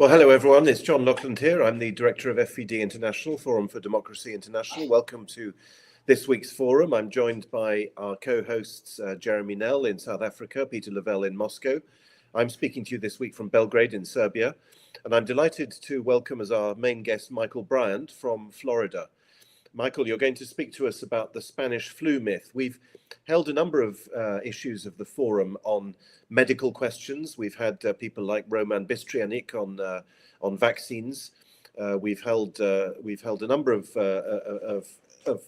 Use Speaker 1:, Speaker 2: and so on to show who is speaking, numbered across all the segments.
Speaker 1: Well, hello everyone. It's John Loughlin here. I'm the director of FVD International, Forum for Democracy International. Welcome to this week's forum. I'm joined by our co-hosts Jeremy Nell in South Africa, Peter Lavelle in Moscow. I'm speaking to you this week from Belgrade in Serbia, and I'm delighted to welcome as our main guest Michael Bryant from Florida. Michael, you're going to speak to us about the Spanish flu myth. We've held a number of issues of the forum on medical questions. We've had people like Roman Bystrianik on vaccines. We've held a number of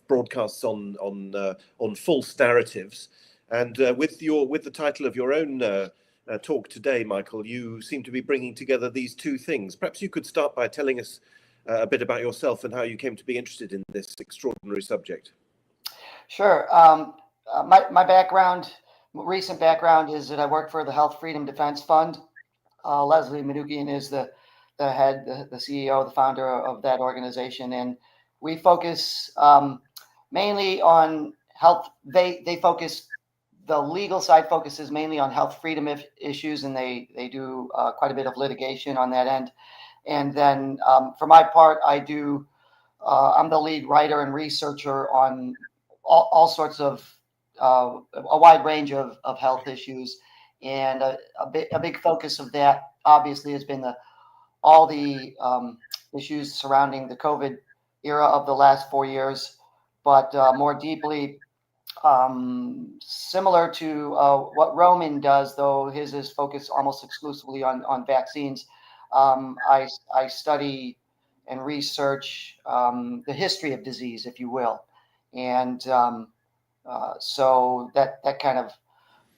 Speaker 1: broadcasts on false narratives. And with the title of your own talk today, Michael, you seem to be bringing together these two things. Perhaps you could start by telling us a bit about yourself and how you came to be interested in this extraordinary subject.
Speaker 2: Sure. My background, recent background, is that I work for the Health Freedom Defense Fund. Leslie Manoogian is the head, the CEO, the founder of that organization, and we focus mainly on health. They focus. The legal side focuses mainly on health freedom issues, and they do quite a bit of litigation on that end. And then for my part, I'm the lead writer and researcher on all sorts of a wide range of health issues. And a big focus of that obviously has been all the issues surrounding the COVID era of the last 4 years, but more deeply, similar to what Roman does, though his is focused almost exclusively on vaccines. I study and research the history of disease, if you will, and so that kind of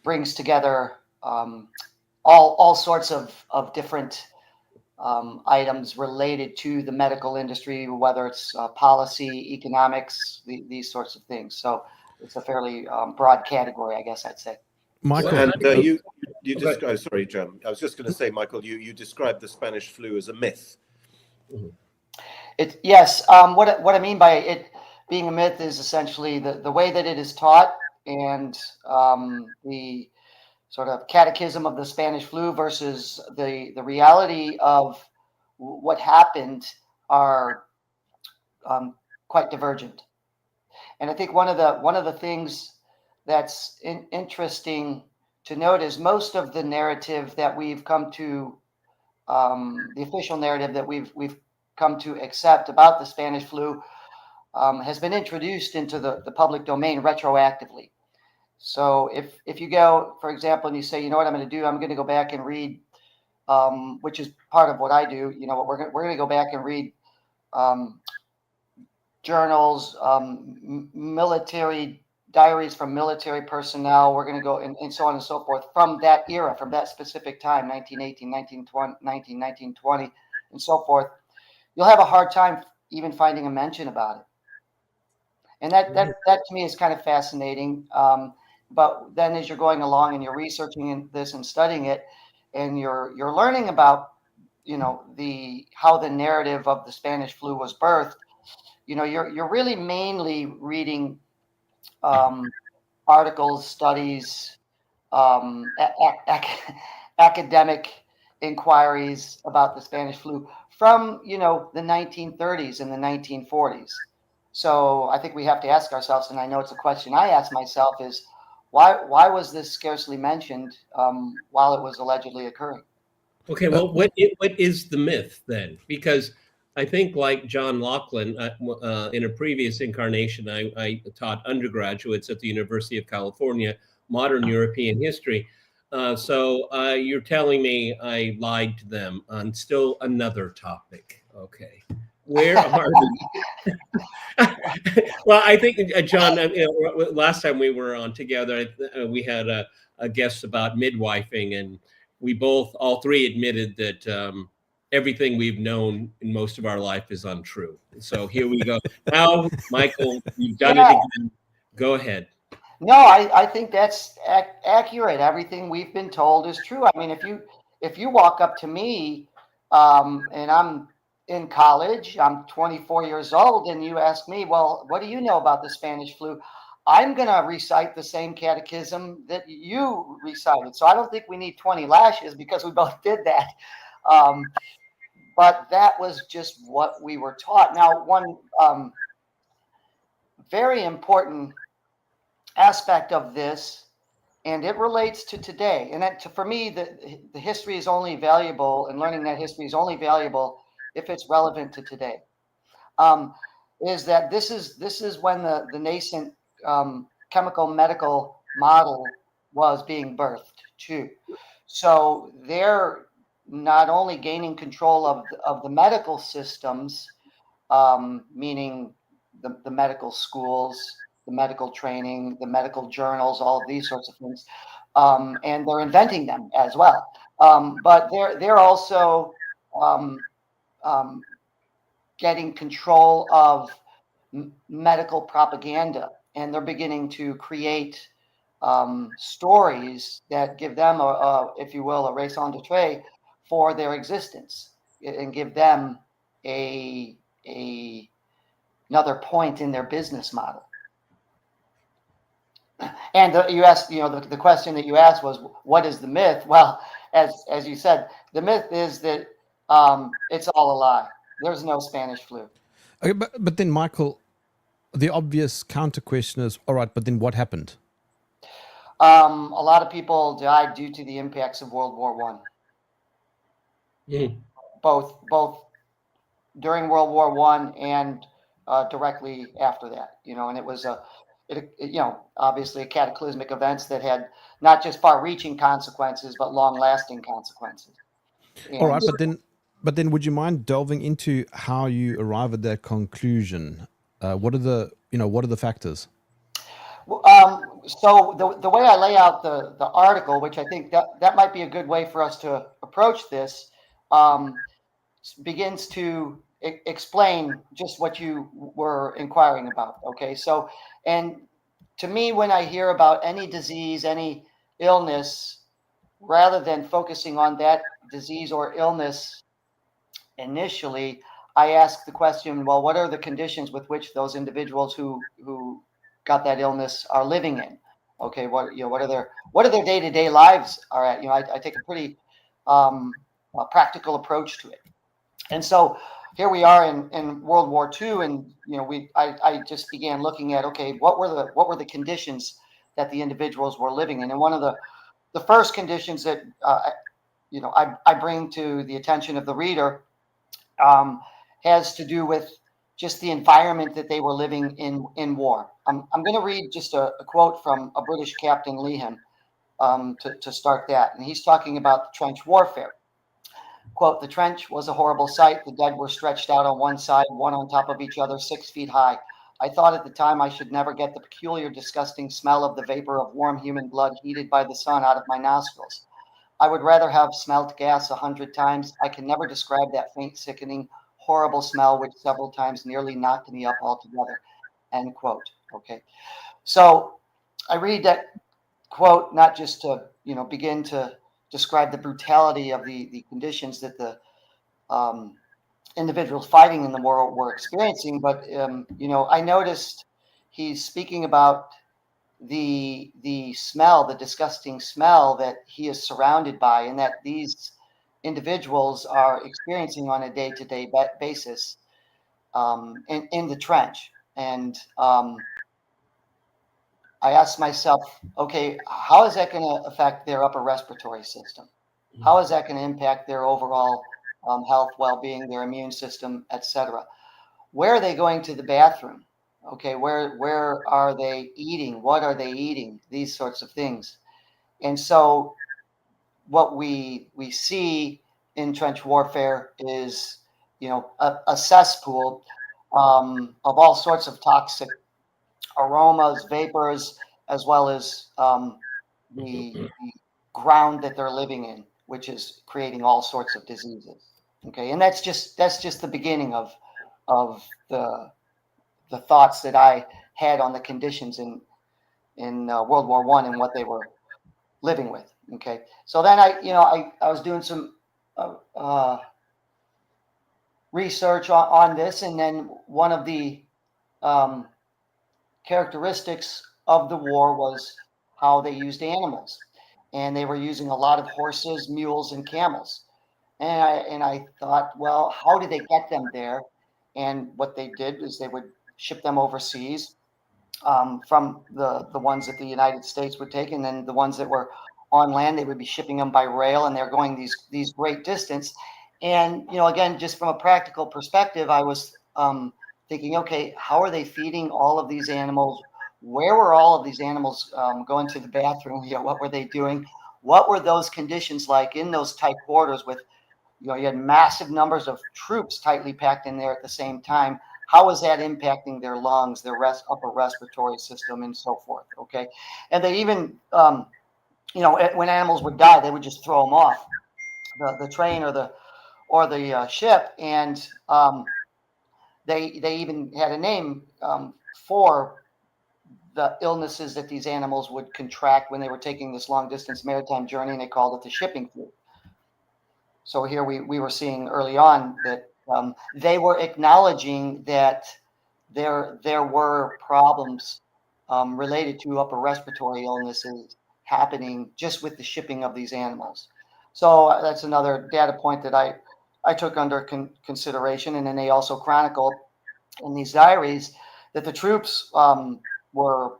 Speaker 2: brings together all sorts of different items related to the medical industry, whether it's policy, economics, these sorts of things. So it's a fairly broad category, I guess I'd say.
Speaker 3: Michael,
Speaker 1: and you described. Sorry, Jim. I was just going to say, Michael, you described the Spanish flu as a myth.
Speaker 2: Yes. What I mean by it being a myth is essentially the way that it is taught, and the sort of catechism of the Spanish flu versus the reality of what happened are quite divergent. And I think one of the things that's interesting to note is most of the narrative that we've come to, the official narrative that we've come to accept about the Spanish flu has been introduced into the public domain retroactively. So if you go, for example, and you say, you know what I'm going to do, I'm going to go back and read, which is part of what I do. You know, we're going to go back and read journals, military diaries from military personnel. We're going to go and so on and so forth from that era, from that specific time, 1918, 1920, and so forth. You'll have a hard time even finding a mention about it. And that to me is kind of fascinating. But then as you're going along and you're researching this and studying it, and you're learning about, you know, how the narrative of the Spanish flu was birthed, you know, you're really mainly reading articles, studies, academic inquiries about the Spanish flu from, you know, the 1930s and the 1940s. So I think we have to ask ourselves, and I know it's a question I ask myself, is why was this scarcely mentioned while it was allegedly occurring?
Speaker 4: Okay, well, what is the myth then? Because I think, like John Loughlin, in a previous incarnation, I taught undergraduates at the University of California, modern European history. So you're telling me I lied to them on still another topic. Okay. Where are the... Well, I think, John, last time we were on together, we had a guest about midwifing, and we all three admitted that everything we've known in most of our life is untrue. So here we go. Now, Michael, you've done it again. Go ahead.
Speaker 2: No, I think that's accurate. Everything we've been told is true. I mean, if you walk up to me, and I'm in college, I'm 24 years old, and you ask me, well, what do you know about the Spanish flu? I'm going to recite the same catechism that you recited. So I don't think we need 20 lashes because we both did that. but that was just what we were taught. Now, one very important aspect of this, and it relates to today, and that, for me, the history is only valuable, and learning that history is only valuable if it's relevant to today. Is that this is when the nascent chemical medical model was being birthed too. So they're not only gaining control of the medical systems, meaning the medical schools, the medical training, the medical journals, all of these sorts of things, and they're inventing them as well. But they're also getting control of medical propaganda, and they're beginning to create stories that give them if you will, a raison d'etre for their existence, and give them a another point in their business model. And you asked, the question that you asked was, what is the myth? Well, as you said, the myth is that it's all a lie. There's no Spanish flu.
Speaker 3: Okay, but then, Michael, the obvious counter question is, all right, but then what happened?
Speaker 2: A lot of people died due to the impacts of World War One. Both during World War One and directly after that, and it was obviously a cataclysmic events that had not just far-reaching consequences, but long-lasting consequences. And
Speaker 3: all right, but then, would you mind delving into how you arrive at that conclusion? What are the factors?
Speaker 2: So the way I lay out the article, which I think that might be a good way for us to approach this, begins to explain just what you were inquiring about. Okay, so, and to me, when I hear about any disease, any illness, rather than focusing on that disease or illness initially, I ask the question, well, what are the conditions with which those individuals who got that illness are living in? Okay, what are their day-to-day lives are at? I take a pretty practical approach to it. And so here we are in World War II, and I just began looking at, okay, what were the conditions that the individuals were living in? And one of the first conditions that I bring to the attention of the reader has to do with just the environment that they were living in war. I'm going to read just a quote from a British Captain Lehan to start that, and he's talking about trench warfare. Quote, "The trench was a horrible sight. The dead were stretched out on one side, one on top of each other, 6 feet high. I thought at the time I should never get the peculiar, disgusting smell of the vapor of warm human blood heated by the sun out of my nostrils. I would rather have smelt gas 100 times. I can never describe that faint, sickening, horrible smell which several times nearly knocked me up altogether." End quote. Okay. So I read that quote not just to, begin to describe the brutality of the conditions that the individuals fighting in the war were experiencing, but I noticed he's speaking about the smell, the disgusting smell that he is surrounded by, and that these individuals are experiencing on a day-to-day basis in the trench. And I asked myself, okay, how is that going to affect their upper respiratory system? How is that going to impact their overall health, well-being, their immune system, etc.? Where are they going to the bathroom? Okay, where are they eating? What are they eating? These sorts of things. And so what we see in trench warfare is, a cesspool of all sorts of toxic aromas, vapors, as well as the ground that they're living in, which is creating all sorts of diseases. Okay, and that's just the beginning of the thoughts that I had on the conditions in World War I and what they were living with. Okay, so then I was doing some research on this, and then one of the characteristics of the war was how they used animals, and they were using a lot of horses, mules, and camels. And I thought, well, how did they get them there? And what they did is they would ship them overseas, from the ones that the United States would take, and then the ones that were on land, they would be shipping them by rail, and they're going these great distance. And again, just from a practical perspective, I was thinking, okay, how are they feeding all of these animals? Where were all of these animals going to the bathroom? What were they doing? What were those conditions like in those tight quarters with, you had massive numbers of troops tightly packed in there at the same time. How is that impacting their lungs, their upper respiratory system, and so forth? Okay, and they even, when animals would die, they would just throw them off the train or the ship, and they even had a name for the illnesses that these animals would contract when they were taking this long distance maritime journey, and they called it the shipping flu. So here we were seeing early on that they were acknowledging that there were problems related to upper respiratory illnesses happening just with the shipping of these animals. So that's another data point that I took under consideration. And then they also chronicled in these diaries that the troops were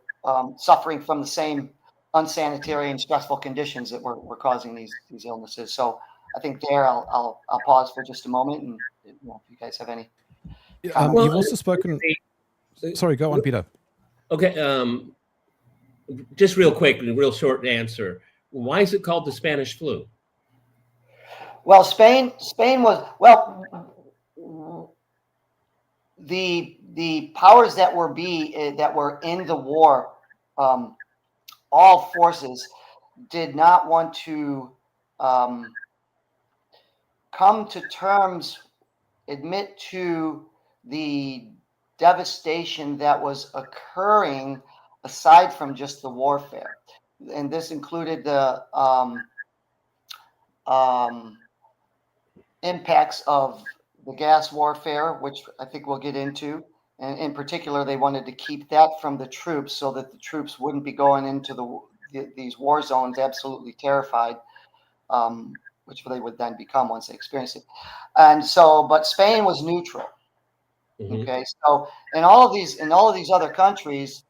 Speaker 2: suffering from the same unsanitary and stressful conditions that were causing these illnesses. So I think there I'll pause for just a moment, and if you guys have any comments.
Speaker 3: You've also spoken. Sorry, go on, Peter.
Speaker 4: Okay, just real quick, and a real short answer. Why is it called the Spanish flu?
Speaker 2: Well, Spain was the powers that were in the war, all forces did not want to come to terms, admit to the devastation that was occurring aside from just the warfare. And this included the impacts of the gas warfare, which I think we'll get into. And in particular, they wanted to keep that from the troops so that the troops wouldn't be going into these war zones absolutely terrified, which they would then become once they experienced it. And so, but Spain was neutral. Mm-hmm. Okay, so in all of these other countries,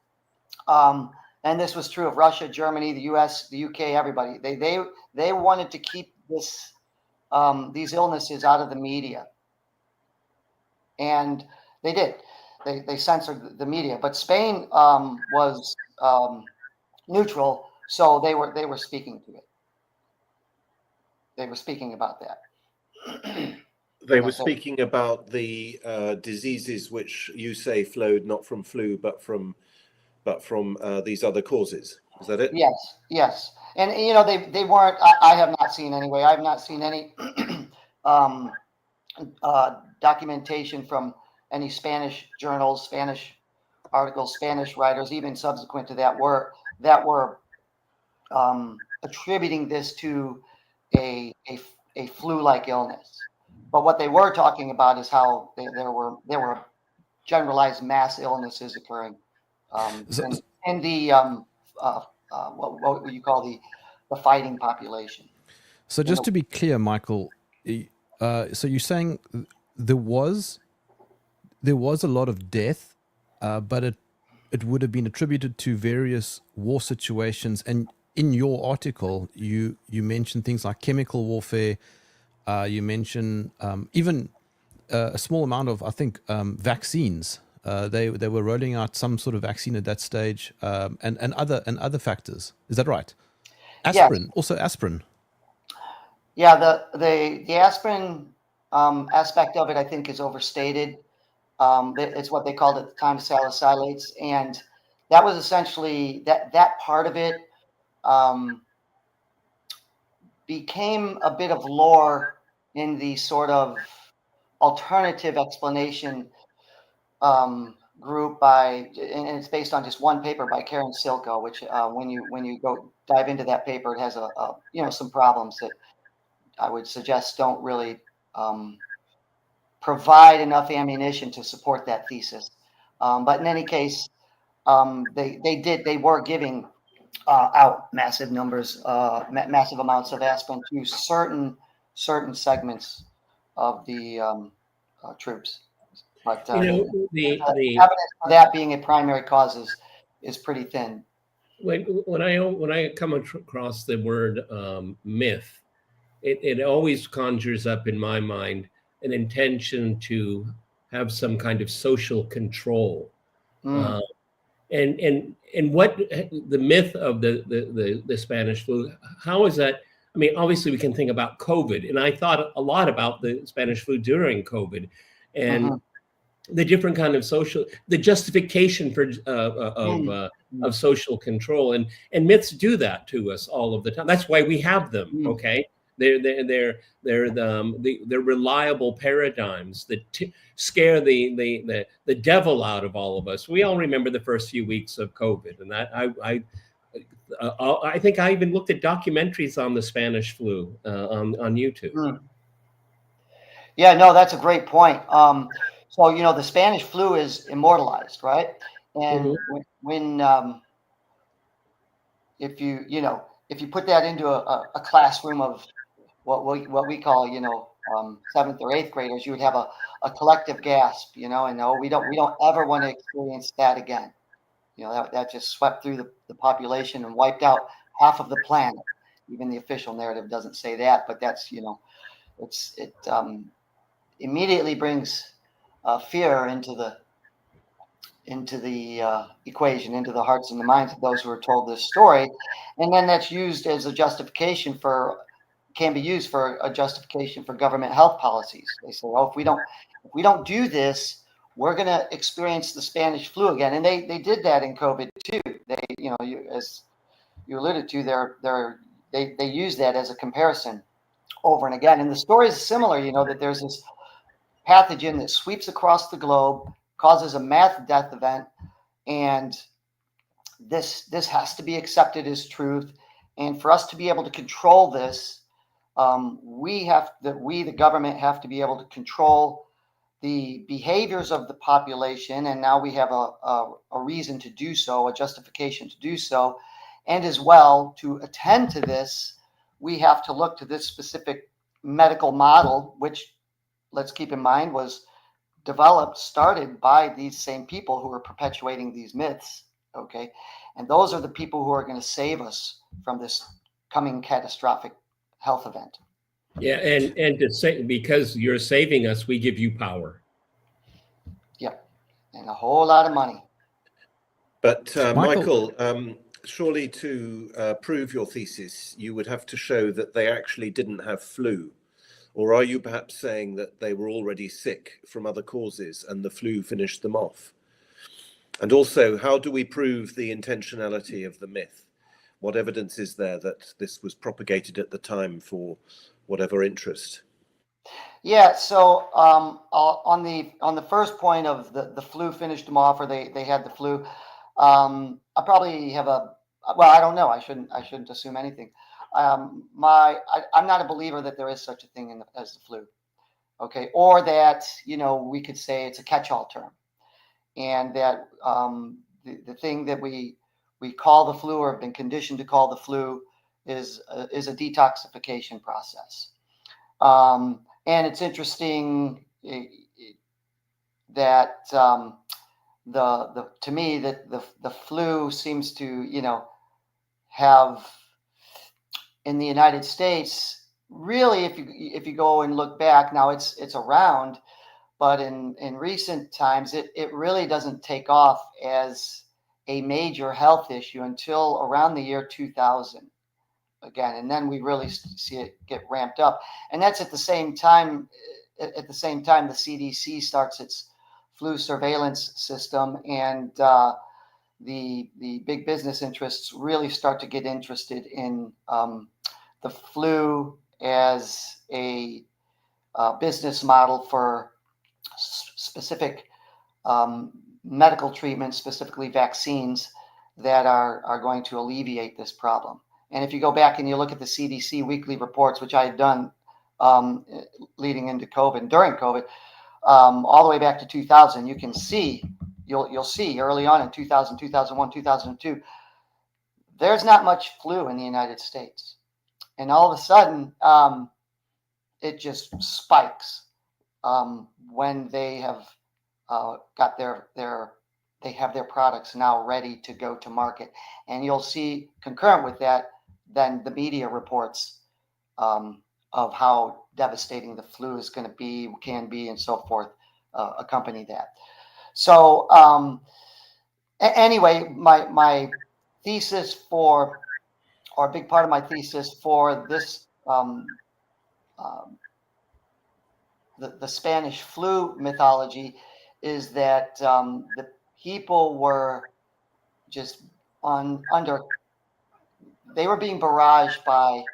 Speaker 2: and this was true of Russia, Germany, the U.S., the U.K., everybody. They wanted to keep these illnesses out of the media, and they did. They censored the media, but Spain was neutral, so they were speaking to it. They were speaking about that.
Speaker 1: They were speaking about the diseases which you say flowed not from flu, but from these other causes. Is that it?
Speaker 2: Yes. And they weren't. I have not seen anyway. I have not seen any documentation from any Spanish journals, Spanish articles, Spanish writers, even subsequent to that were attributing this to a flu-like illness. But what they were talking about is how there were generalized mass illnesses occurring in the what would you call the fighting population.
Speaker 3: So just to be clear, Michael, so you're saying there was a lot of death, but it would have been attributed to various war situations. And in your article, you mentioned things like chemical warfare. You mentioned even a small amount of, I think, vaccines. They were rolling out some sort of vaccine at that stage, and other factors. Is that right? Aspirin, yes. Also aspirin.
Speaker 2: Yeah, the aspirin aspect of it, I think, is overstated. It's what they called at the time salicylates, and that was essentially that part of it became a bit of lore in the sort of alternative explanation group and it's based on just one paper by Karen Silko, which when you go dive into that paper, it has some problems that I would suggest don't really provide enough ammunition to support that thesis. But in any case, they were giving out massive numbers, massive amounts of aspirin to certain certain segments of the troops. But
Speaker 4: You know,
Speaker 2: the
Speaker 4: the
Speaker 2: evidence for that being a primary cause is pretty thin.
Speaker 4: when I come across the word myth, it always conjures up in my mind an intention to have some kind of social control.
Speaker 2: Mm.
Speaker 4: And what the myth of the Spanish flu, how is that? I mean, obviously we can think about COVID, and I thought a lot about the Spanish flu during COVID, and
Speaker 2: Mhm.
Speaker 4: the different kind of the justification for
Speaker 2: Mm.
Speaker 4: of social control, and myths do that to us all of the time. That's why we have them.
Speaker 2: Mm.
Speaker 4: Okay, they're reliable paradigms that scare the devil out of all of us. We all remember the first few weeks of COVID, and I think I even looked at documentaries on the Spanish flu on YouTube.
Speaker 2: Mm. Yeah, no, that's a great point. So the Spanish flu is immortalized, right? And
Speaker 4: Mhm.
Speaker 2: when if you put that into a classroom of what we call seventh or eighth graders, you would have a collective gasp, and no, we don't ever want to experience that again. That just swept through the population and wiped out half of the planet. Even the official narrative doesn't say that, but that's it immediately brings fear into the equation, into the hearts and the minds of those who are told this story, and then that's used as a justification can be used for a justification for government health policies. They say, "Oh, if we don't do this, we're going to experience the Spanish flu again." And they did that in COVID too. They, as you alluded to, they use that as a comparison over and again. And the story is similar. That there's this pathogen that sweeps across the globe, causes a mass death event, and this has to be accepted as truth. And for us to be able to control this, we, the government, have to be able to control the behaviors of the population. And now we have a reason to do so, a justification to do so. And as well, to attend to this, we have to look to this specific medical model, which, let's keep in mind, was started by these same people who are perpetuating these myths. Okay. And those are the people who are going to save us from this coming catastrophic health event.
Speaker 4: Yeah, and to say, because you're saving us, we give you power.
Speaker 2: Yep. And a whole lot of money.
Speaker 1: But Michael, surely to prove your thesis, you would have to show that they actually didn't have flu. Or are you perhaps saying that they were already sick from other causes and the flu finished them off? And also, how do we prove the intentionality of the myth? What evidence is there that this was propagated at the time for whatever interest?
Speaker 2: Yeah, so on the first point of the flu finished them off, or they had the flu, I probably have I don't know. I shouldn't assume anything. I'm not a believer that there is such a thing as the flu, okay, or that we could say it's a catch-all term, and that the thing that we call the flu or have been conditioned to call the flu is a detoxification process. And it's interesting that to me that the flu seems to have in the United States, really, if you go and look back now, it's around, but in recent times it really doesn't take off as a major health issue until around the year 2000 again, and then we really see it get ramped up. And that's at the same time the CDC starts its flu surveillance system, and the big business interests really start to get interested in the flu as a business model for specific medical treatments, specifically vaccines, that are going to alleviate this problem. And if you go back and you look at the CDC weekly reports, which I had done leading into COVID, during COVID, all the way back to 2000, you can see, you'll see early on in 2000, 2001, 2002, there's not much flu in the United States. And all of a sudden, it just spikes when they have got they have their products now ready to go to market. And you'll see concurrent with that, then the media reports of how devastating the flu is going to be, can be, and so forth, accompany that. So anyway, my thesis for, or a big part of my thesis for this, the Spanish flu mythology is that the people were just they were being barraged by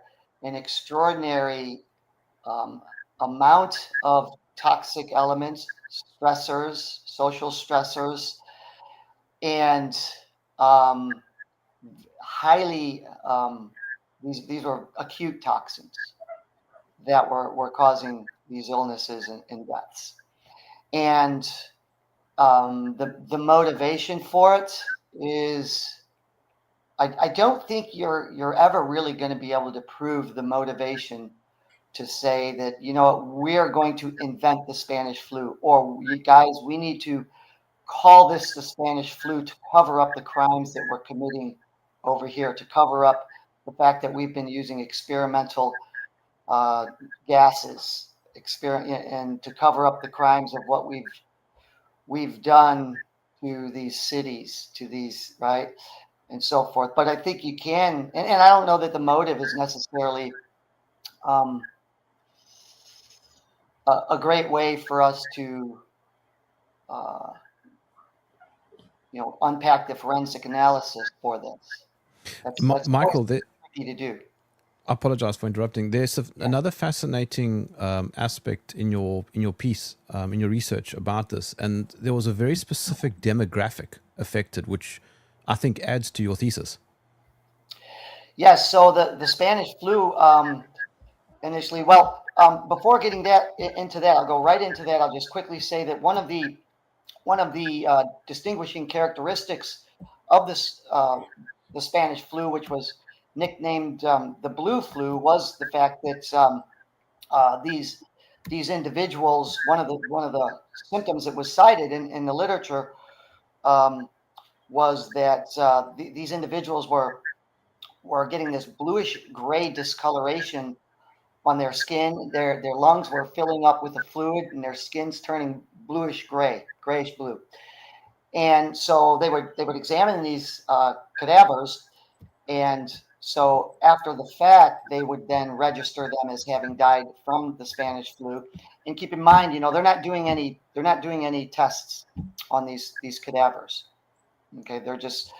Speaker 2: an extraordinary amount of toxic elements, stressors, social stressors, and highly these were acute toxins that were causing these illnesses and deaths. And the motivation for it is, I don't think you're ever really going to be able to prove the motivation to say that, you know, we're going to invent the Spanish flu, or you guys, we need to call this the Spanish flu to cover up the crimes that we're committing over here, to cover up the fact that we've been using experimental gases, and to cover up the crimes of what we've done to these cities, to these, right, and so forth. But I think you can, and I don't know that the motive is necessarily a great way for us to unpack the forensic analysis for this. That's
Speaker 3: Michael,
Speaker 2: easy to do.
Speaker 3: I apologize for interrupting. There's another fascinating aspect in your piece, in your research about this, and there was a very specific demographic affected, which I think adds to your thesis.
Speaker 2: Yes. So the Spanish flu initially. Well, before getting into that, I'll go right into that. I'll just quickly say that one of the distinguishing characteristics of this the Spanish flu, which was nicknamed the blue flu, was the fact that these individuals, one of the symptoms that was cited in the literature was that these individuals were getting this bluish gray discoloration on their skin. Their lungs were filling up with the fluid, and their skin's turning bluish gray, grayish blue. And so they would examine these cadavers, and so after the fact, they would then register them as having died from the Spanish flu. And keep in mind, they're not doing any tests on these cadavers. Okay, they're just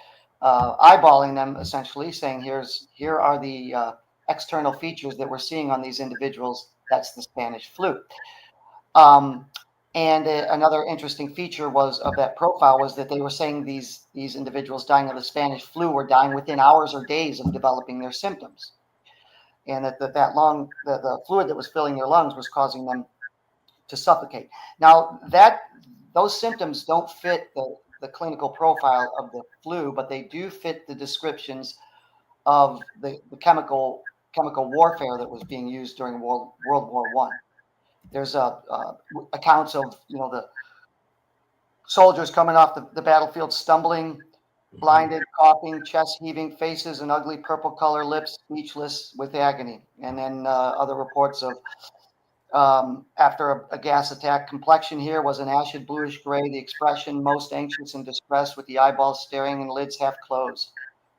Speaker 2: eyeballing them, essentially saying, here are the external features that we're seeing on these individuals. That's the Spanish flu. And another interesting feature of that profile was that they were saying these individuals dying of the Spanish flu were dying within hours or days of developing their symptoms, and that the fluid that was filling their lungs was causing them to suffocate. Now those symptoms don't fit the clinical profile of the flu, but they do fit the descriptions of the chemical warfare that was being used during World War I. There's accounts of the soldiers coming off the battlefield, stumbling, blinded, coughing, chest heaving, faces an ugly purple color, lips speechless with agony. And then other reports of after a gas attack, complexion here was an ashen bluish gray, the expression most anxious and distressed, with the eyeballs staring and lids half closed.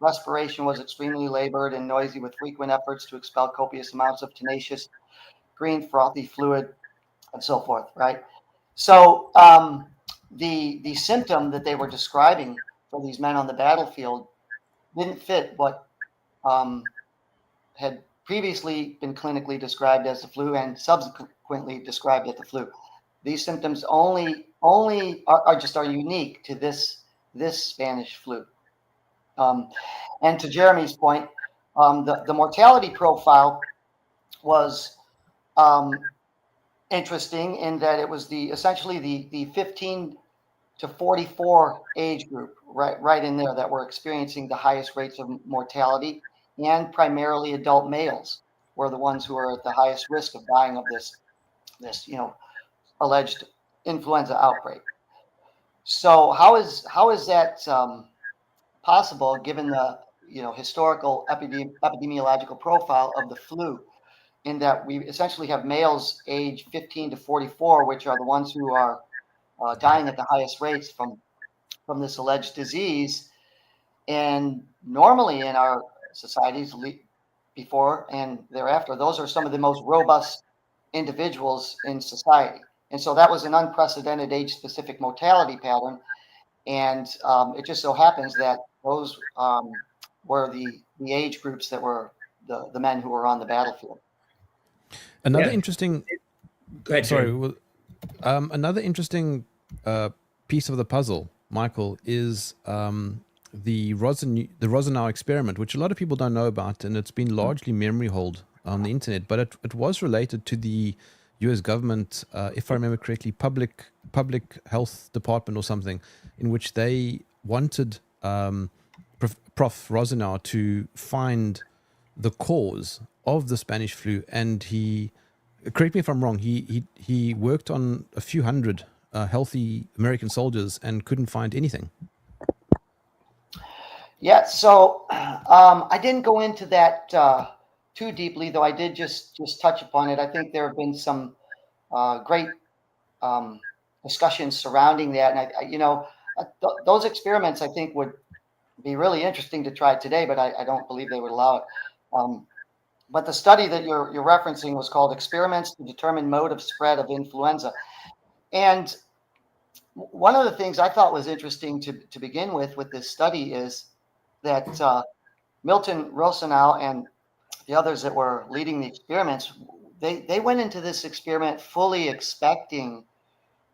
Speaker 2: Respiration was extremely labored and noisy, with frequent efforts to expel copious amounts of tenacious green frothy fluid, and so forth, right? So the symptom that they were describing for these men on the battlefield didn't fit what had previously been clinically described as the flu and subsequently described as the flu. These symptoms only are unique to this Spanish flu. And to Jeremy's point, the mortality profile was interesting in that it was essentially the 15 to 44 age group, right in there, that were experiencing the highest rates of mortality, and primarily adult males. were the ones who are at the highest risk of dying of this alleged influenza outbreak. So how is that possible given the historical epidemiological profile of the flu, in that we essentially have males age 15 to 44, which are the ones who are dying at the highest rates from this alleged disease. And normally in our societies, before and thereafter, those are some of the most robust individuals in society. And so that was an unprecedented age-specific mortality pattern. And it just so happens that those were the age groups that were the men who were on the battlefield.
Speaker 3: Another
Speaker 4: Yeah.
Speaker 3: interesting,
Speaker 4: Go ahead,
Speaker 3: sorry,
Speaker 4: Jeremy.
Speaker 3: another interesting piece of the puzzle, Michael, is the Rosenau experiment, which a lot of people don't know about, and it's been largely memory hold on the internet. But it was related to the U.S. government, if I remember correctly, public health department or something, in which they wanted Prof. Rosenau to find the cause of the Spanish flu, and he, correct me if I'm wrong, he worked on a few hundred healthy American soldiers and couldn't find anything.
Speaker 2: Yeah, so I didn't go into that too deeply, though I did just touch upon it. I think there have been some great discussions surrounding that, and those experiments I think would be really interesting to try today, but I don't believe they would allow it. But the study that you're referencing was called Experiments to Determine Mode of Spread of Influenza. And one of the things I thought was interesting to begin with this study is that Milton Rosenau and the others that were leading the experiments, they went into this experiment fully expecting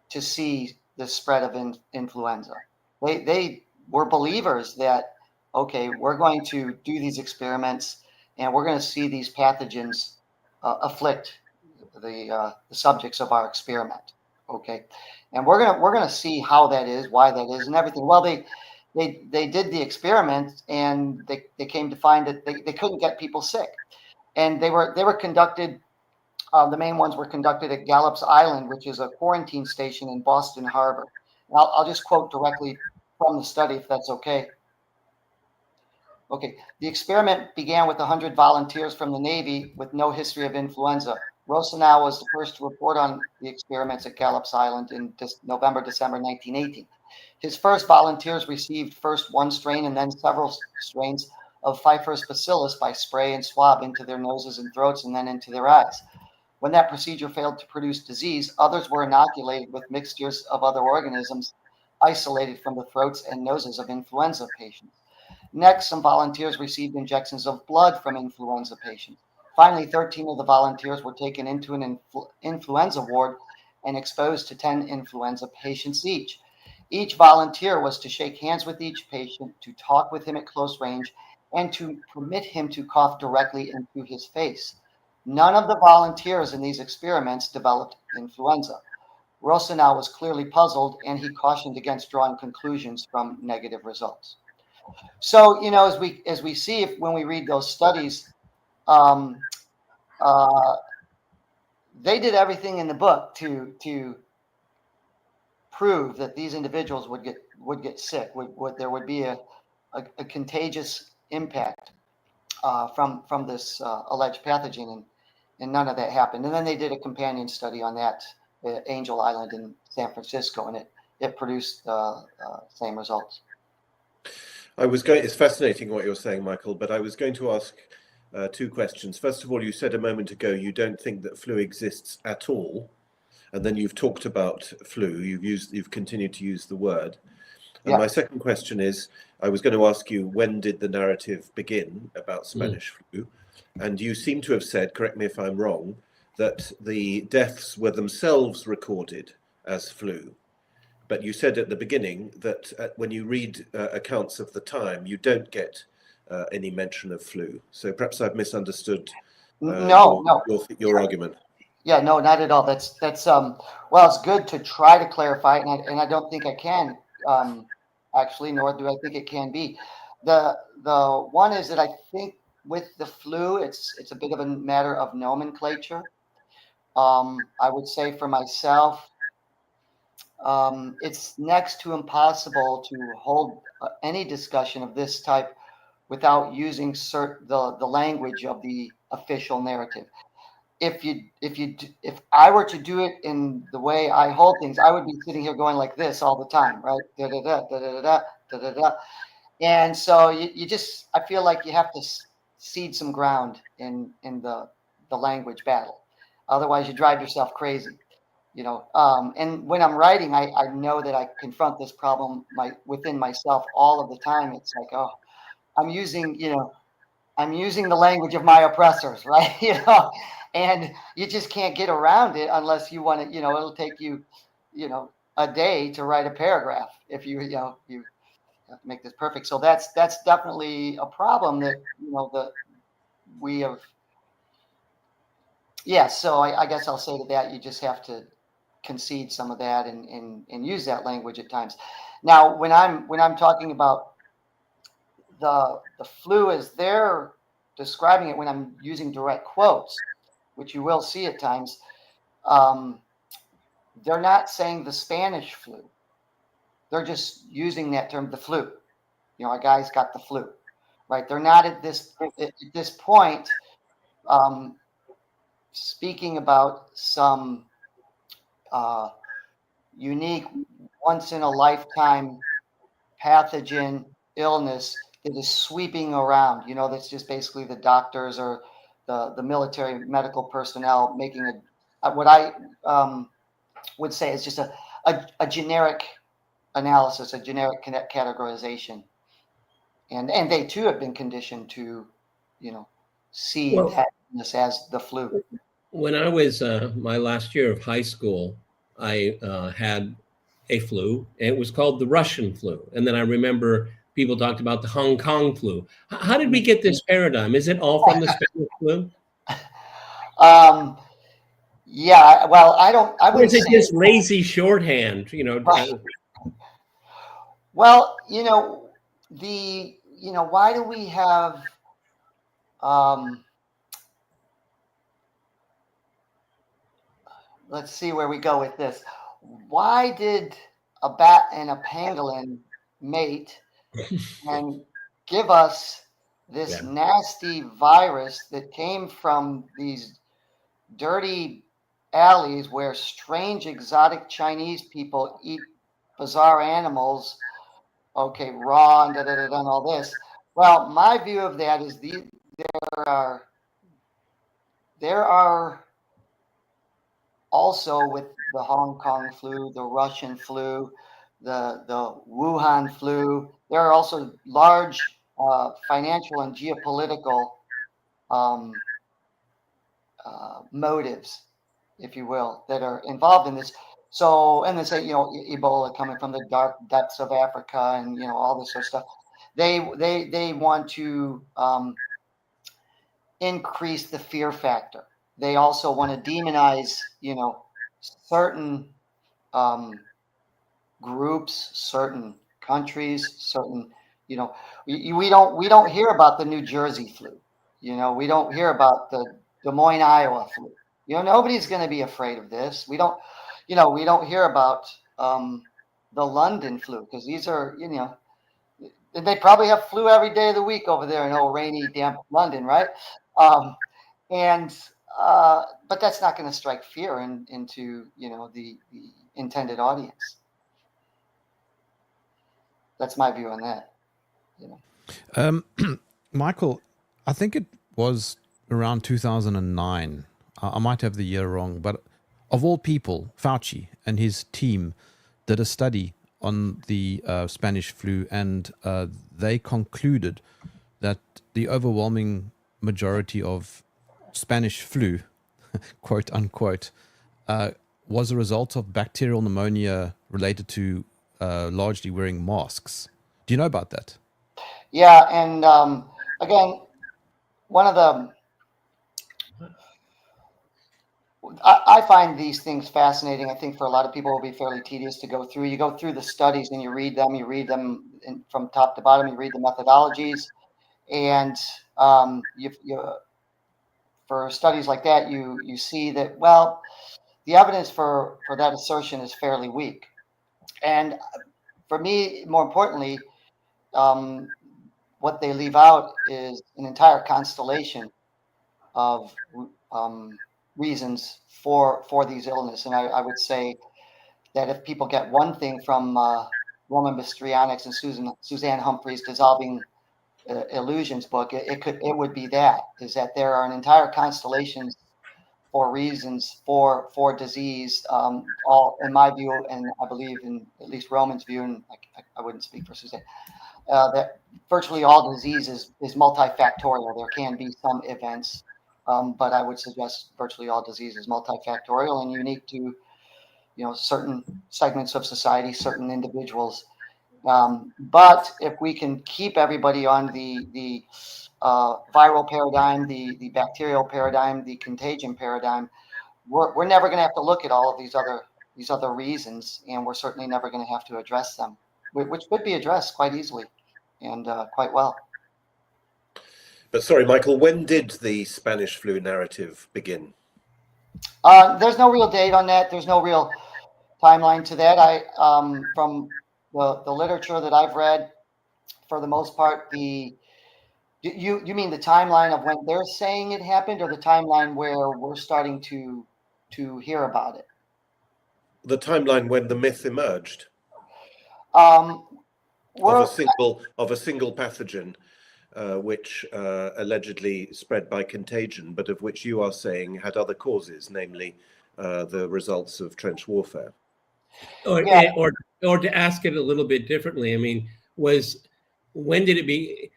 Speaker 2: to see the spread of influenza. They were believers that, okay, we're going to do these experiments and we're going to see these pathogens afflict the subjects of our experiment. Okay, and we're gonna see how that is, why that is, and everything. Well, they did the experiment, and they came to find that they couldn't get people sick, and they were conducted. The main ones were conducted at Gallops Island, which is a quarantine station in Boston Harbor. I'll just quote directly from the study, if that's okay. Okay, the experiment began with 100 volunteers from the Navy with no history of influenza. Rosenau was the first to report on the experiments at Gallops Island in November, December 1918. His first volunteers received first one strain and then several strains of Pfeiffer's bacillus by spray and swab into their noses and throats and then into their eyes. When that procedure failed to produce disease, others were inoculated with mixtures of other organisms isolated from the throats and noses of influenza patients. Next, some volunteers received injections of blood from influenza patients. Finally, 13 of the volunteers were taken into an influenza ward and exposed to 10 influenza patients each. Each volunteer was to shake hands with each patient, to talk with him at close range, and to permit him to cough directly into his face. None of the volunteers in these experiments developed influenza. Rosenau was clearly puzzled, and he cautioned against drawing conclusions from negative results. So, as we see when we read those studies, they did everything in the book to prove that these individuals would get sick. There would be a contagious impact from this alleged pathogen, and none of that happened. And then they did a companion study on that at Angel Island in San Francisco, and it produced same results.
Speaker 1: It's fascinating what you're saying, Michael, but I was going to ask two questions. First of all, you said a moment ago you don't think that flu exists at all, and then you've talked about flu. You've continued to use the word. And
Speaker 2: Yeah.
Speaker 1: My second question is, I was going to ask you, when did the narrative begin about Spanish flu? And you seem to have said, correct me if I'm wrong, that the deaths were themselves recorded as flu. But you said at the beginning that when you read accounts of the time, you don't get any mention of flu. So perhaps I've misunderstood your argument.
Speaker 2: Yeah, no, not at all. That's well, it's good to try to clarify, and I don't think I can actually, nor do I think it can be. The one is that I think with the flu, it's a bit of a matter of nomenclature. I would say for myself, it's next to impossible to hold any discussion of this type without using the language of the official narrative. If I were to do it in the way I hold things, I would be sitting here going like this all the time, right? Da da da da da da da da da. And so you just, I feel like you have to cede some ground in the language battle. Otherwise, you drive yourself crazy, And when I'm writing, I know that I confront this problem within myself all of the time. It's like, oh, I'm using the language of my oppressors, right? And you just can't get around it unless you want to, it'll take you, a day to write a paragraph if you have to make this perfect. So that's definitely a problem that, that we have. Yeah. So I guess I'll say to that, you just have to concede some of that and use that language at times. Now, when I'm talking about the flu as they're describing it, when I'm using direct quotes, which you will see at times, they're not saying the Spanish flu. They're just using that term, the flu. A guy's got the flu, right? They're not at this point speaking about some unique, once in a lifetime pathogen illness that is sweeping around. That's just basically the doctors or the military medical personnel making what I would say is just a generic analysis, a generic categorization. And they too have been conditioned to, see that as the flu.
Speaker 4: When I was my last year of high school, I had a flu. And it was called the Russian flu. And then I remember people talked about the Hong Kong flu. How did we get this paradigm? Is it all from the Spanish flu?
Speaker 2: Yeah. Well, I
Speaker 4: wouldn't say just lazy shorthand,
Speaker 2: Right. Well, why do we have let's see where we go with this. Why did a bat and a pangolin mate and give us this nasty virus that came from these dirty alleys where strange exotic Chinese people eat bizarre animals, raw and and all this? Well, my view of that is there are also with the Hong Kong flu, the Russian flu, the Wuhan flu, there are also large financial and geopolitical motives, if you will, that are involved in this. So, and they say, Ebola coming from the dark depths of Africa and, all this sort of stuff. They want to increase the fear factor. They also want to demonize, certain groups, certain countries, certain, we don't hear about the New Jersey flu. We don't hear about the Des Moines, Iowa flu. Nobody's going to be afraid of this. We don't hear about the London flu because these are, they probably have flu every day of the week over there in old rainy, damp London, right? But that's not going to strike fear into the intended audience. That's my view on that.
Speaker 3: Michael, I think it was around 2009. I might have the year wrong, but of all people, Fauci and his team did a study on the Spanish flu, and they concluded that the overwhelming majority of Spanish flu, quote unquote, was a result of bacterial pneumonia related to largely wearing masks. Do you know about that?
Speaker 2: Yeah, and again, one of the I find these things fascinating. I think for a lot of people, it will be fairly tedious to go through. You go through the studies and you read them from top to bottom. You read the methodologies, and for studies like that, you see that, well, the evidence for that assertion is fairly weak. And for me, more importantly, what they leave out is an entire constellation of reasons for these illness. And I would say that if people get one thing from Roman Bastrianics and Suzanne Humphrey's Dissolving Illusions book, it would be that there are an entire constellation for reasons for disease, all in my view, and I believe in at least Roman's view, and I wouldn't speak for Suzanne, that virtually all disease is multifactorial. There can be some events, but I would suggest virtually all disease is multifactorial and unique to certain segments of society, certain individuals. But if we can keep everybody on the viral paradigm, the bacterial paradigm, the contagion paradigm, we're never going to have to look at all of these other reasons, and we're certainly never going to have to address them, which could be addressed quite easily and quite well.
Speaker 1: But sorry, Michael, when did the Spanish flu narrative begin?
Speaker 2: There's no real date on that. There's no real timeline to that. From the literature that I've read, for the most part, you mean the timeline of when they're saying it happened, or the timeline where we're starting to hear about it?
Speaker 1: The timeline when the myth emerged
Speaker 2: Of
Speaker 1: of a single pathogen, which allegedly spread by contagion, but of which you are saying had other causes, namely the results of trench warfare.
Speaker 4: Or to ask it a little bit differently, I mean, when did it be?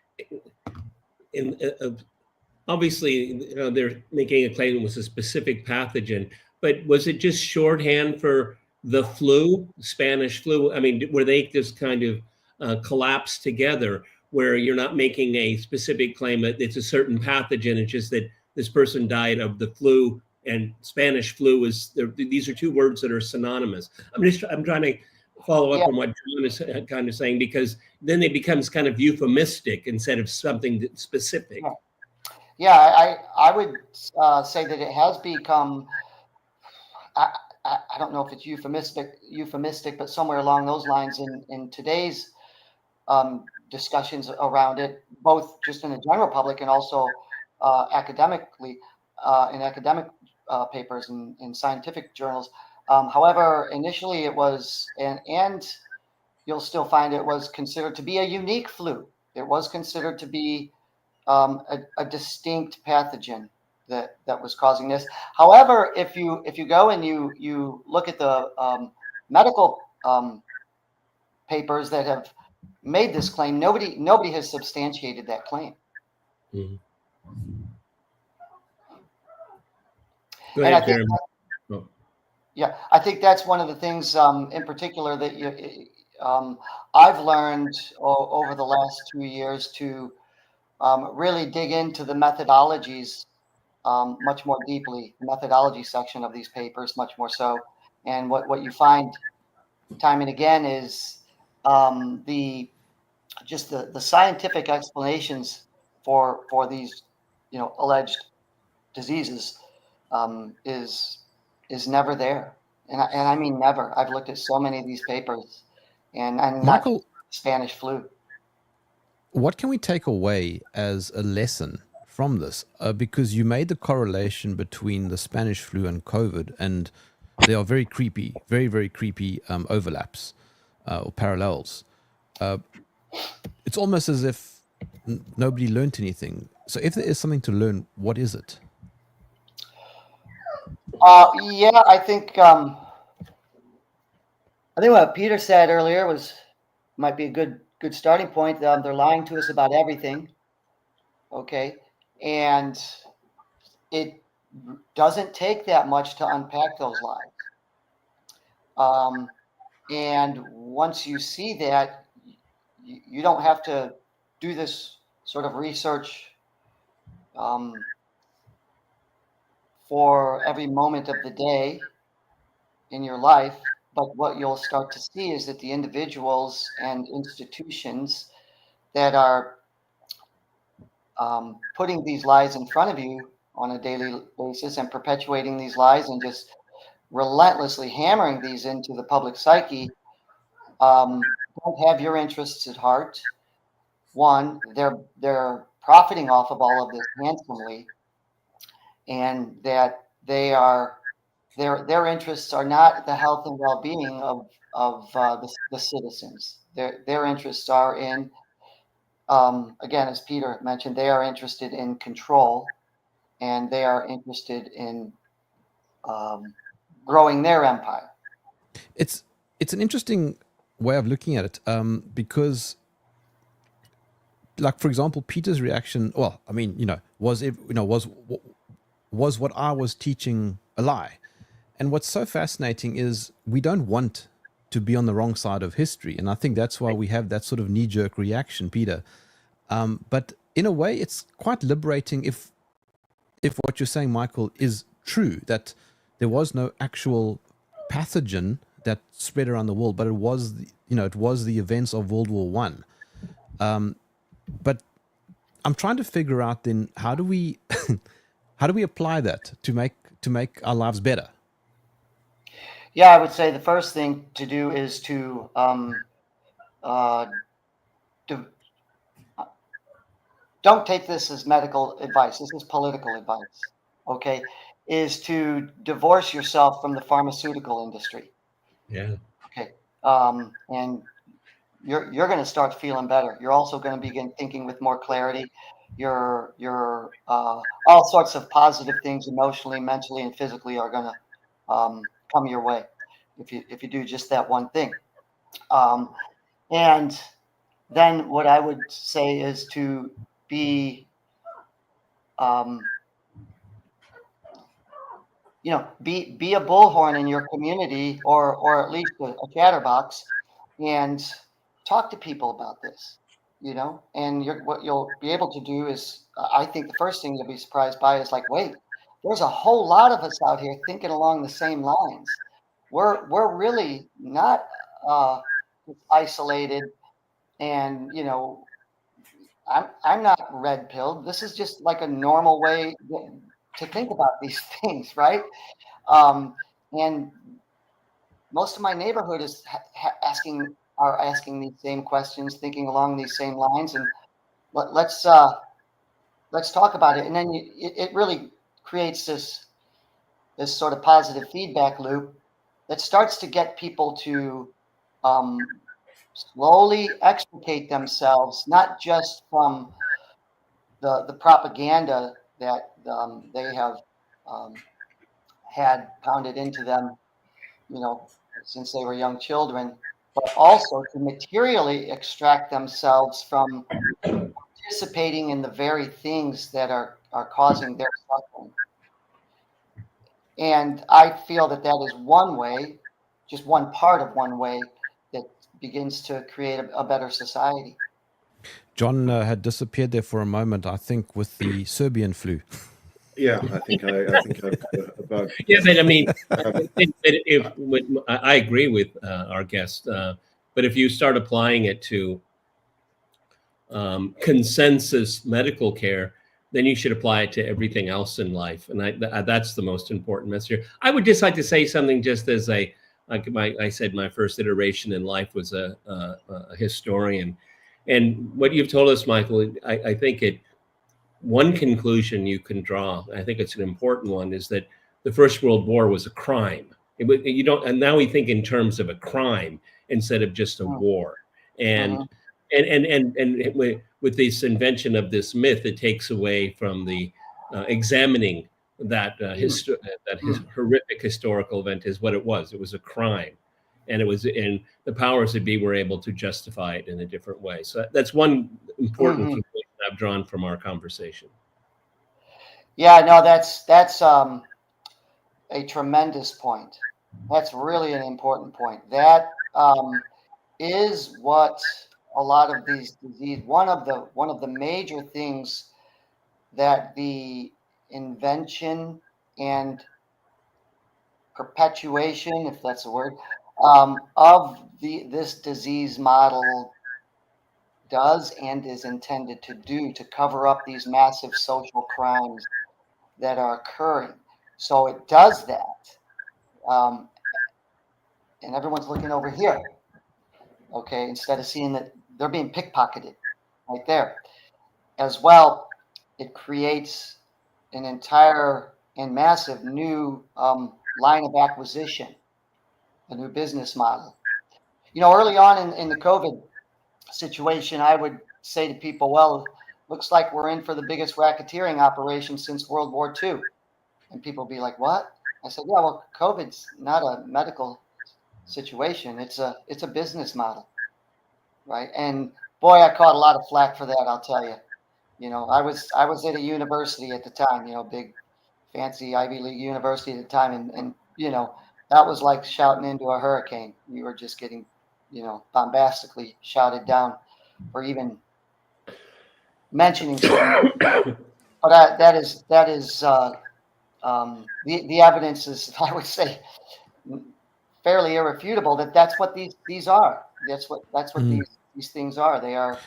Speaker 4: Obviously, they're making a claim it was a specific pathogen, but was it just shorthand for the flu, Spanish flu? I mean, were they just kind of collapsed together, where you're not making a specific claim that it's a certain pathogen? It's just that this person died of the flu, and Spanish flu is. These are two words that are synonymous. I'm trying to follow up on what John is kind of saying, because then it becomes kind of euphemistic instead of something specific.
Speaker 2: Yeah, I would say that it has become. I don't know if it's euphemistic, but somewhere along those lines in today's discussions around it, both just in the general public and also academically in academic papers and in scientific journals. However, initially it was, and you'll still find it was considered to be a unique flu. It was considered to be a distinct pathogen that was causing this. However, if you go and you look at the medical papers that have made this claim, nobody has substantiated that claim.
Speaker 4: Mm-hmm. Go ahead, Jeremy.
Speaker 2: Yeah, I think that's one of the things in particular that I've learned over the last 2 years to really dig into the methodologies much more deeply, the methodology section of these papers much more so. And what you find time and again is the scientific explanations for these alleged diseases is never there, and I mean never. I've looked at so many of these papers, and I'm
Speaker 3: Michael,
Speaker 2: not Spanish flu.
Speaker 3: What can we take away as a lesson from this? Because you made the correlation between the Spanish flu and COVID, and there are very creepy, very, very creepy overlaps or parallels. It's almost as if nobody learned anything. So if there is something to learn, what is it?
Speaker 2: Yeah, I think what Peter said earlier might be a good starting point. They're lying to us about everything. Okay, and it doesn't take that much to unpack those lies. And once you see that, you don't have to do this sort of research for every moment of the day in your life. But what you'll start to see is that the individuals and institutions that are putting these lies in front of you on a daily basis and perpetuating these lies and just relentlessly hammering these into the public psyche don't have your interests at heart. One, they're profiting off of all of this handsomely, and that their interests are not the health and well-being of the citizens. Their interests are in, again, as Peter mentioned, they are interested in control, and they are interested in growing their empire.
Speaker 3: It's an interesting way of looking at it, because, like, for example, Peter's reaction. Well, I mean, was what I was teaching a lie? And what's so fascinating is we don't want to be on the wrong side of history, and I think that's why we have that sort of knee-jerk reaction, Peter. But in a way, it's quite liberating if what you're saying, Michael, is true, that there was no actual pathogen that spread around the world, but it was the events of World War One. But I'm trying to figure out then, how do we apply that to make our lives better?
Speaker 2: Yeah, I would say the first thing to do is to don't take this as medical advice. This is political advice. Okay, is to divorce yourself from the pharmaceutical industry.
Speaker 4: Yeah.
Speaker 2: Okay, and you're going to start feeling better. You're also going to begin thinking with more clarity. Your all sorts of positive things, emotionally, mentally, and physically, are going to come your way if you do just that one thing. And then what I would say is to be be a bullhorn in your community, or at least a chatterbox, and talk to people about this. And what you'll be able to do is, I think the first thing you'll be surprised by is, like, wait, there's a whole lot of us out here thinking along the same lines. We're really not isolated, and I'm not red pilled. This is just like a normal way to think about these things, right? And most of my neighborhood is asking these same questions, thinking along these same lines, and let's talk about it. And then it really creates this sort of positive feedback loop that starts to get people to slowly extricate themselves, not just from the propaganda that they have had pounded into them, since they were young children, but also to materially extract themselves from participating in the very things that are causing their suffering. And I feel that is one way, just one part of one way, that begins to create a better society.
Speaker 3: John had disappeared there for a moment, I think, with the Serbian flu.
Speaker 1: Yeah, I think about.
Speaker 4: Yeah, but I mean, I agree with our guest, but if you start applying it to consensus medical care, then you should apply it to everything else in life, and that's the most important message here. I would just like to say something, just as I said, my first iteration in life was a historian, and what you've told us, Michael, I think one conclusion you can draw, I think it's an important one, is that the First World War was a crime. And now we think in terms of a crime instead of just a war. And with this invention of this myth, it takes away from the examining that horrific historical event as what it was. It was a crime, and the powers that be were able to justify it in a different way. So that's one important conclusion I've drawn from our conversation.
Speaker 2: Yeah, no, that's a tremendous point. That's really an important point. That is what a lot of these diseases, one of the major things that the invention and perpetuation, if that's a word, of this disease model does and is intended to do to cover up these massive social crimes that are occurring. So it does that. And everyone's looking over here, okay, instead of seeing that they're being pickpocketed right there. As well, it creates an entire and massive new line of acquisition, a new business model. Early on in the COVID situation, I would say to people, well, looks like we're in for the biggest racketeering operation since World War II. And people be like, what? I said, yeah, well, COVID's not a medical situation. It's a business model, right? And boy, I caught a lot of flack for that, I'll tell you. I was at a university at the time, big fancy Ivy League university at the time, and that was like shouting into a hurricane. You were just getting, bombastically shouted down for even mentioning something. But that is the evidence is, I would say, fairly irrefutable that that's what these are. That's what these things are. They are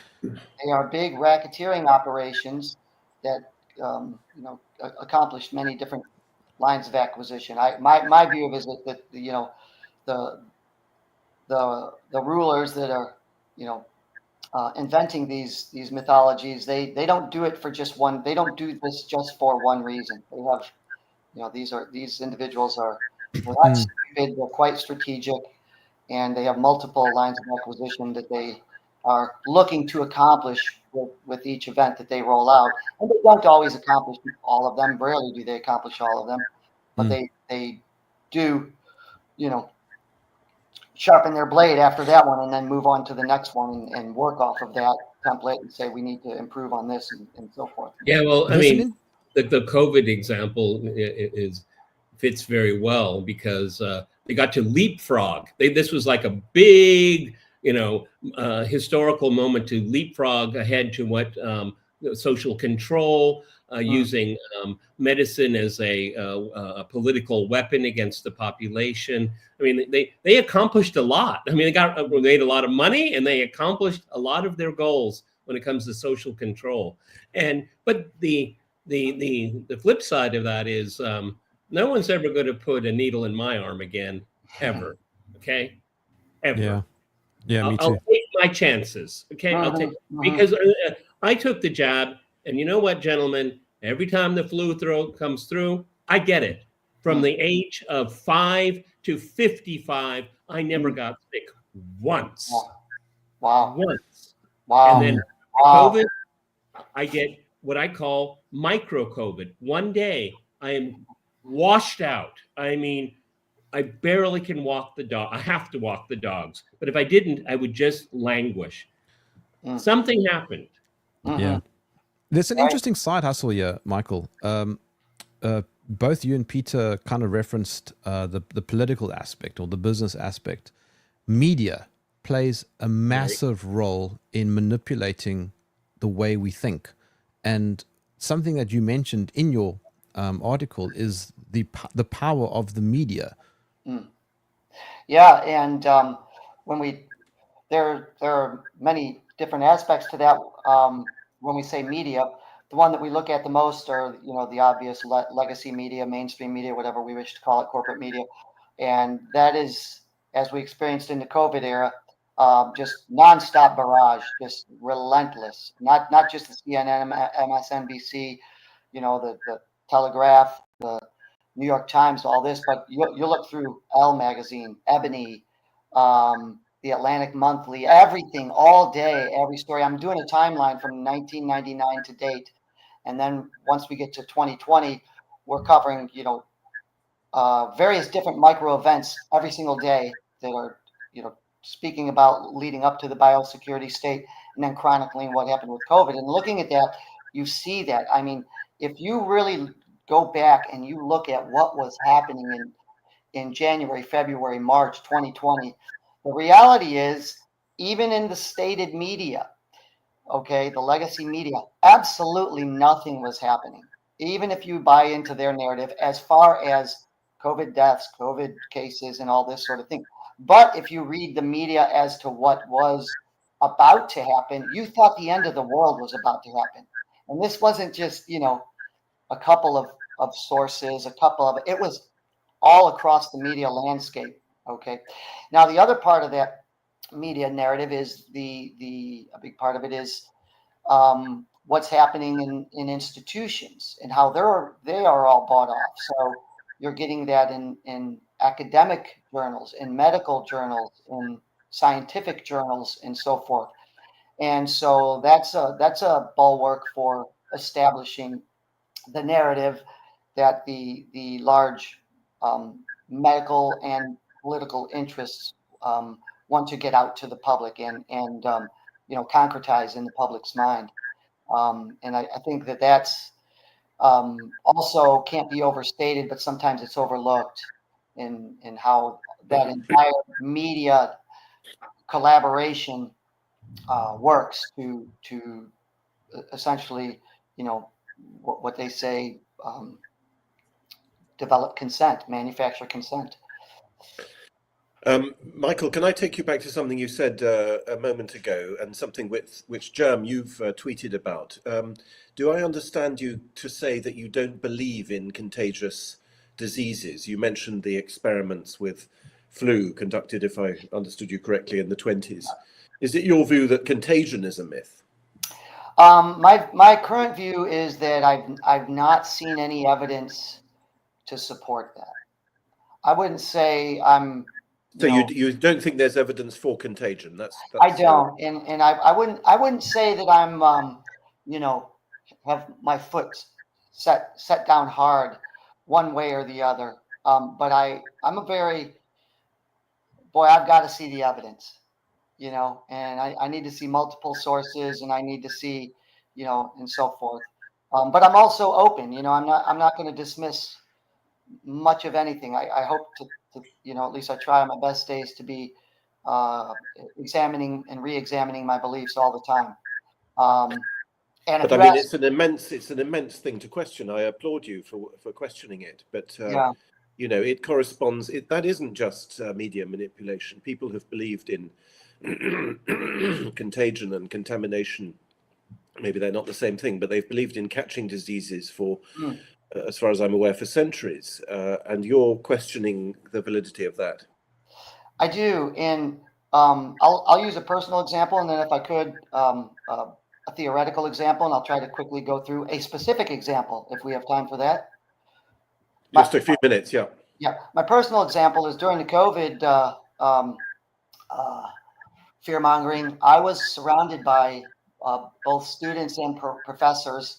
Speaker 2: big racketeering operations that accomplished many different lines of acquisition. My view of it is that the rulers that are inventing these mythologies, they don't do it for just one. They don't do this just for one reason. They have these individuals are not stupid. They're quite strategic, and they have multiple lines of acquisition that they are looking to accomplish with each event that they roll out. And they don't always accomplish all of them. Rarely do they accomplish all of them, but they do, sharpen their blade after that one and then move on to the next one and work off of that template and say we need to improve on this and so forth.
Speaker 4: Yeah, well, I mean, the COVID example fits very well because they got to leapfrog. This was like a big, historical moment to leapfrog ahead to what social control, using medicine as a political weapon against the population. I mean, they accomplished a lot. I mean, they made a lot of money and they accomplished a lot of their goals when it comes to social control. But the flip side of that is no one's ever going to put a needle in my arm again, ever. Okay, ever.
Speaker 3: Yeah, me too.
Speaker 4: I'll take my chances. Okay, I'll take because I took the jab, and you know what, gentlemen? Every time the flu comes through, I get it. From the age of 5 to 55, I never got sick once.
Speaker 2: Wow.
Speaker 4: Once.
Speaker 2: Wow.
Speaker 4: And then COVID, I get what I call micro COVID. One day, I am washed out. I mean, I barely can walk the dog. I have to walk the dogs. But if I didn't, I would just languish. Something happened.
Speaker 3: Yeah. There's an interesting side hustle here, Michael. Both you and Peter kind of referenced the political aspect or the business aspect. Media plays a massive role in manipulating the way we think. And something that you mentioned in your article is the power of the media.
Speaker 2: Yeah, and there are many different aspects to that. When we say media, the one that we look at the most are the obvious legacy media, mainstream media, whatever we wish to call it, corporate media, and that is, as we experienced in the COVID era, just nonstop barrage, just relentless. Not just the CNN, MSNBC, the Telegraph, the New York Times, all this, but you look through Elle magazine, Ebony, the Atlantic Monthly, everything, all day, every story. I'm doing a timeline from 1999 to date, and then once we get to 2020, we're covering various different micro events every single day that are speaking about leading up to the biosecurity state, and then chronicling what happened with COVID. And looking at that, you see that. I mean, if you really go back and you look at what was happening in January, February, March 2020, the reality is, even in the stated media, okay, the legacy media, absolutely nothing was happening. Even if you buy into their narrative as far as COVID deaths, COVID cases, and all this sort of thing. But if you read the media as to what was about to happen, you thought the end of the world was about to happen. And this wasn't just, a couple of sources, it was all across the media landscape. Okay. Now, the other part of that media narrative is a big part of it is what's happening in institutions and how they are all bought off. So you're getting that in academic journals, in medical journals, in scientific journals, and so forth. And so that's a bulwark for establishing the narrative that the large medical and political interests want to get out to the public and concretize in the public's mind. And I think that's also can't be overstated, but sometimes it's overlooked in how that entire media collaboration works to essentially, what they say, develop consent, manufacture consent.
Speaker 1: Michael, can I take you back to something you said a moment ago, and something which Germ, you've tweeted about? Do I understand you to say that you don't believe in contagious diseases? You mentioned the experiments with flu conducted, if I understood you correctly, in the 1920s. Is it your view that contagion is a myth?
Speaker 2: My current view is that I've not seen any evidence to support that. I wouldn't say I'm.
Speaker 1: So you don't think there's evidence for contagion? That's
Speaker 2: I don't, and I wouldn't say that I'm have my foot set down hard one way or the other. But I'm a very boy. I've got to see the evidence, and I need to see multiple sources, and I need to see, and so forth. But I'm also open. I'm not going to dismiss much of anything. I hope to at least I try my best days to be examining and re-examining my beliefs all the time.
Speaker 1: But I mean, it's an immense thing to question. I applaud you for questioning it. But it corresponds. That isn't just media manipulation. People have believed in contagion and contamination. Maybe they're not the same thing, but they've believed in catching diseases for, as far as I'm aware, for centuries. And you're questioning the validity of that.
Speaker 2: I do, and I'll use a personal example, and then if I could, a theoretical example, and I'll try to quickly go through a specific example if we have time for that.
Speaker 1: Just a few minutes, yeah.
Speaker 2: Yeah, my personal example is during the COVID fear mongering. I was surrounded by both students and professors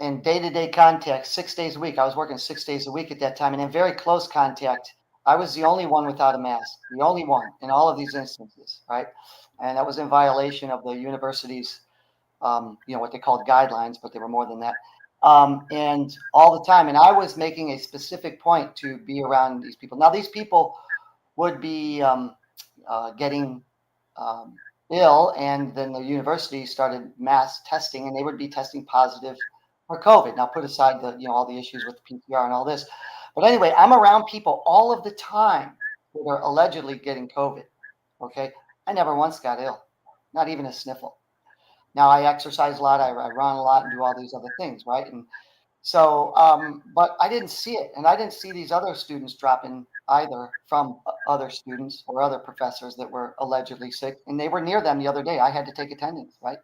Speaker 2: in day-to-day contact, 6 days a week. I was working 6 days a week at that time, and in very close contact. I was the only one without a mask, the only one in all of these instances, right? And that was in violation of the university's, what they called guidelines, but they were more than that. And all the time. And I was making a specific point to be around these people. Now, these people would be getting ill, and then the university started mass testing, and they would be testing positive for COVID. Now, put aside all the issues with the PCR and all this. But anyway, I'm around people all of the time that are allegedly getting COVID. Okay. I never once got ill, not even a sniffle. Now I exercise a lot. I run a lot and do all these other things. Right. And so, but I didn't see it. And I didn't see these other students dropping either from other students or other professors that were allegedly sick. And they were near them the other day. I had to take attendance. Right.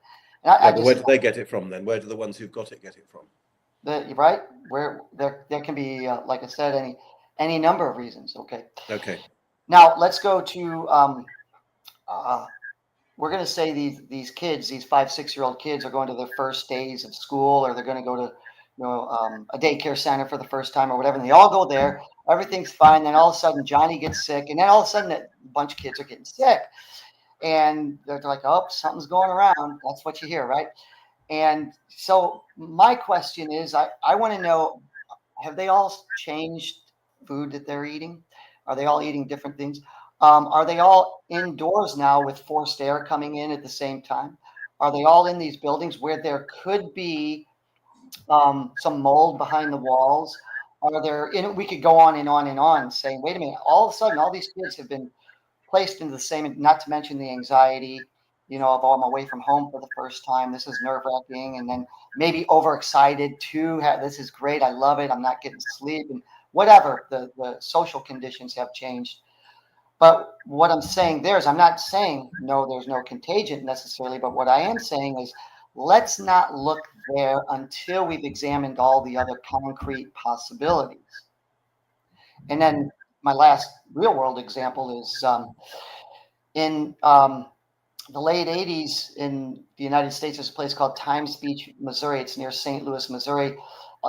Speaker 1: And but where do they get it from then? Where do the ones who've got it get it from?
Speaker 2: Right, where there can be, like I said, any number of reasons. Okay. Now let's go to we're going to say these kids, these 5-6-year-old kids, are going to their first days of school, or they're going to go to a daycare center for the first time, or whatever. And they all go there. Everything's fine. Then all of a sudden Johnny gets sick, and then all of a sudden a bunch of kids are getting sick, and they're like, "Oh, something's going around." That's what you hear, right? And so my question is, I want to know, have they all changed food that they're eating? Are they all eating different things? Are they all indoors now with forced air coming in at the same time? Are they all in these buildings where there could be some mold behind the walls? Are there, we could go on and on and on saying, wait a minute, all of a sudden, all these kids have been placed into the same, not to mention the anxiety, of, oh, I'm away from home for the first time. This is nerve-wracking. And then maybe overexcited too. This is great. I love it. I'm not getting sleep and whatever. The social conditions have changed. But what I'm saying there is, I'm not saying no, there's no contagion necessarily. But what I am saying is, let's not look there until we've examined all the other concrete possibilities. And then my last real world example is in the late 80s in the United States, there's a place called Times Beach, Missouri. It's near St. Louis, Missouri.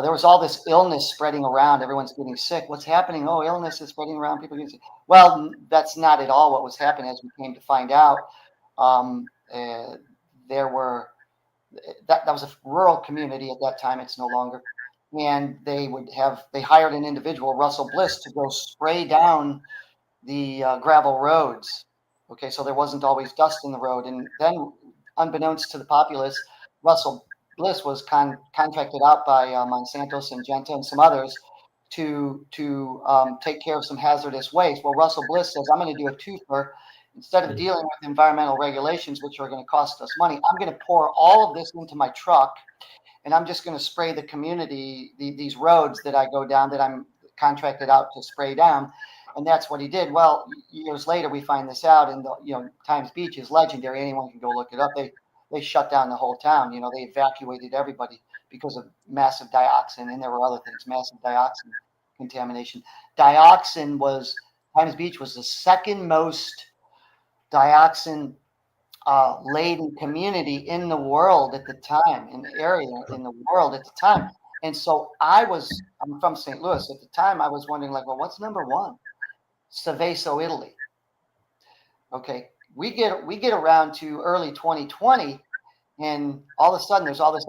Speaker 2: There was all this illness spreading around. Everyone's getting sick. What's happening? Oh, illness is spreading around. People are getting sick. Well, that's not at all what was happening, as we came to find out. There were that was a rural community at that time. It's no longer. And they hired an individual, Russell Bliss, to go spray down the gravel roads. Okay, so there wasn't always dust in the road. And then, unbeknownst to the populace, Russell Bliss was contracted out by Monsanto, Syngenta, and some others to take care of some hazardous waste. Well, Russell Bliss says, I'm going to do a twofer. Instead of dealing with environmental regulations, which are going to cost us money, I'm going to pour all of this into my truck, and I'm just going to spray the community, these roads that I go down, that I'm contracted out to spray down. And that's what he did. Well, years later, we find this out, and Times Beach is legendary. Anyone can go look it up. They shut down the whole town. They evacuated everybody because of massive dioxin, and there were other things, massive dioxin contamination. Times Beach was the second most dioxin laden community in the world at the time, in the area in the world at the time. And so I'm from St. Louis at the time. I was wondering, well, what's number one? Saveso, Italy. Okay, we get around to early 2020, and all of a sudden there's all this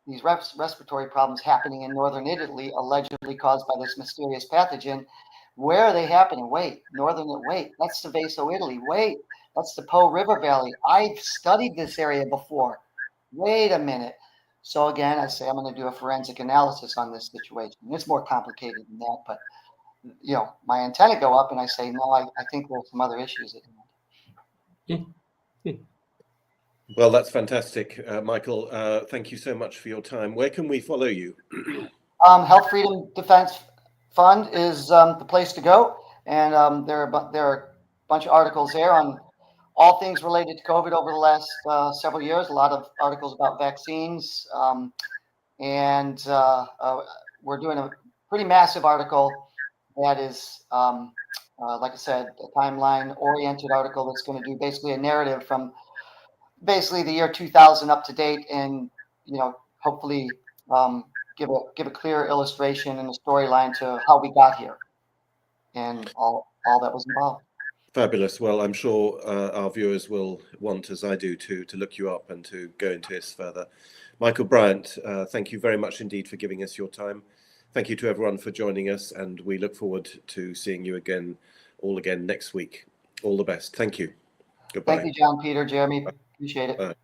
Speaker 2: these respiratory problems happening in northern Italy, allegedly caused by this mysterious pathogen. Where are they happening? Wait, that's Saveso, Italy. Wait, that's the Po River Valley. I've studied this area before. Wait a minute. So again, I say I'm going to do a forensic analysis on this situation. It's more complicated than that, but my antenna go up and I say, no, I think there's some other issues at hand.
Speaker 1: Well, that's fantastic, Michael. Thank you so much for your time. Where can we follow you?
Speaker 2: Health Freedom Defense Fund is the place to go, and there are a bunch of articles there on all things related to COVID over the last several years. A lot of articles about vaccines, and we're doing a pretty massive article that is, like I said, a timeline-oriented article that's going to do basically a narrative from basically the year 2000 up to date, and hopefully give a clear illustration and a storyline to how we got here and all that was involved.
Speaker 1: Fabulous. Well, I'm sure our viewers will want, as I do, to look you up and to go into this further. Michael Bryant, thank you very much indeed for giving us your time. Thank you to everyone for joining us, and we look forward to seeing you again next week. All the best. Thank you. Goodbye.
Speaker 2: Thank you, John, Peter, Jeremy. Appreciate it.
Speaker 1: Bye.